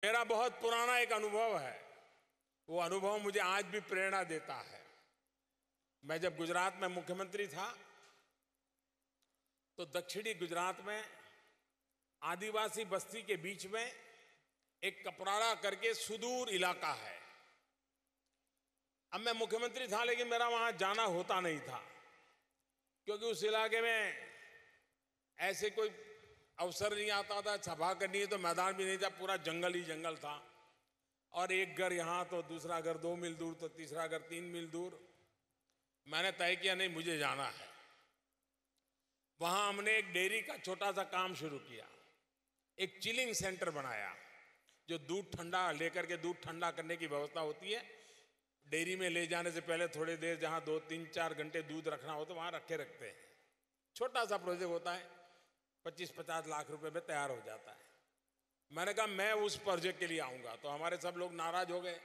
मेरा बहुत पुराना एक अनुभव है। वो अनुभव मुझे आज भी प्रेरणा देता है। मैं जब गुजरात में मुख्यमंत्री था तो दक्षिणी गुजरात में आदिवासी बस्ती के बीच में एक कपराड़ा करके सुदूर इलाका है। अब मैं मुख्यमंत्री था लेकिन मेरा वहां जाना होता नहीं था, क्योंकि उस इलाके में ऐसे कोई अवसर नहीं आता था। सभा करनी है तो मैदान भी नहीं था, पूरा जंगल ही जंगल था। और एक घर यहाँ तो दूसरा घर 2 मील दूर तो तीसरा घर 3 मील दूर। मैंने तय किया नहीं, मुझे जाना है। वहां हमने एक डेयरी का छोटा सा काम शुरू किया, एक चिलिंग सेंटर बनाया, जो दूध ठंडा लेकर के दूध ठंडा करने की व्यवस्था होती है। डेयरी में ले जाने से पहले थोड़ी देर जहां 2, 3, 4 घंटे दूध रखना हो तो वहां रखते हैं। छोटा सा प्रोजेक्ट होता है, 25-50 लाख रुपए में तैयार हो जाता है। मैंने कहा मैं उस प्रोजेक्ट के लिए आऊंगा, तो हमारे सब लोग नाराज हो गए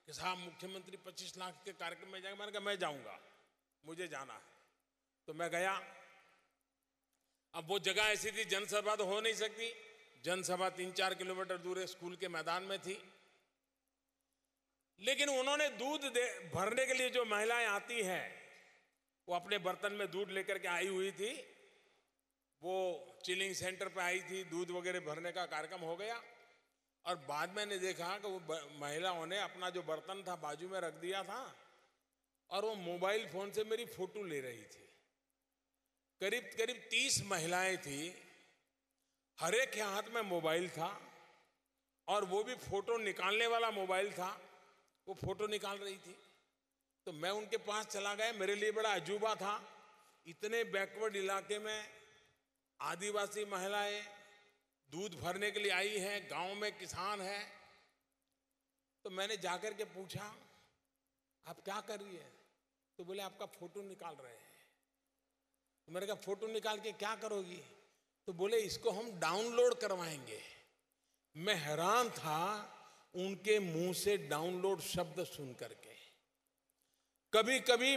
कि साहब मुख्यमंत्री 25 लाख के कार्यक्रम में जाएंगे। मैंने कहा मैं जाऊंगा, मुझे जाना है। तो मैं गया। अब वो जगह ऐसी थी, जनसभा तो हो नहीं सकती। जनसभा 3-4 किलोमीटर दूर है, स्कूल के मैदान में थी। लेकिन उन्होंने दूध भरने के लिए जो महिलाएं आती हैं, वो अपने बर्तन में दूध लेकर के आई हुई थी। वो चिलिंग सेंटर पे आई थी, दूध वगैरह भरने का कार्यक्रम हो गया। और बाद में मैंने देखा कि वो महिलाओं ने अपना जो बर्तन था बाजू में रख दिया था और वो मोबाइल फोन से मेरी फोटो ले रही थी। करीब करीब 30 महिलाएं थी, हर एक के हाथ में मोबाइल था और वो भी फोटो निकालने वाला मोबाइल था। वो फोटो निकाल रही थी। तो मैं उनके पास चला गया। मेरे लिए बड़ा अजूबा था, इतने बैकवर्ड इलाके में आदिवासी महिलाएं दूध भरने के लिए आई हैं, गांव में किसान है। तो मैंने जाकर के पूछा आप क्या कर रही है? तो बोले आपका फोटो निकाल रहे हैं। तो मैंने कहा फोटो निकाल के क्या करोगी? तो बोले इसको हम डाउनलोड करवाएंगे। मैं हैरान था उनके मुंह से डाउनलोड शब्द सुन करके। कभी कभी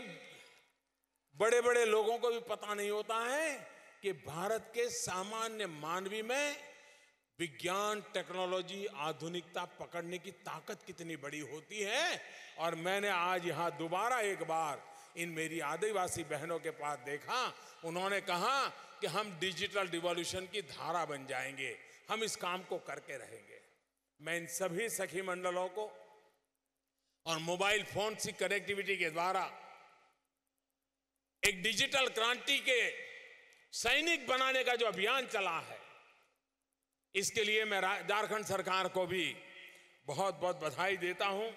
बड़े बड़े लोगों को भी पता नहीं होता है कि भारत के सामान्य मानवी में विज्ञान, टेक्नोलॉजी, आधुनिकता पकड़ने की ताकत कितनी बड़ी होती है। और मैंने आज यहां दोबारा एक बार इन मेरी आदिवासी बहनों के पास देखा। उन्होंने कहा कि हम डिजिटल रिवॉल्यूशन की धारा बन जाएंगे, हम इस काम को करके रहेंगे। मैं इन सभी सखी मंडलों को और मोबाइल फोन से कनेक्टिविटी के द्वारा एक डिजिटल क्रांति के सैनिक बनाने का जो अभियान चला है, इसके लिए मैं झारखंड सरकार को भी बहुत बहुत बधाई देता हूं।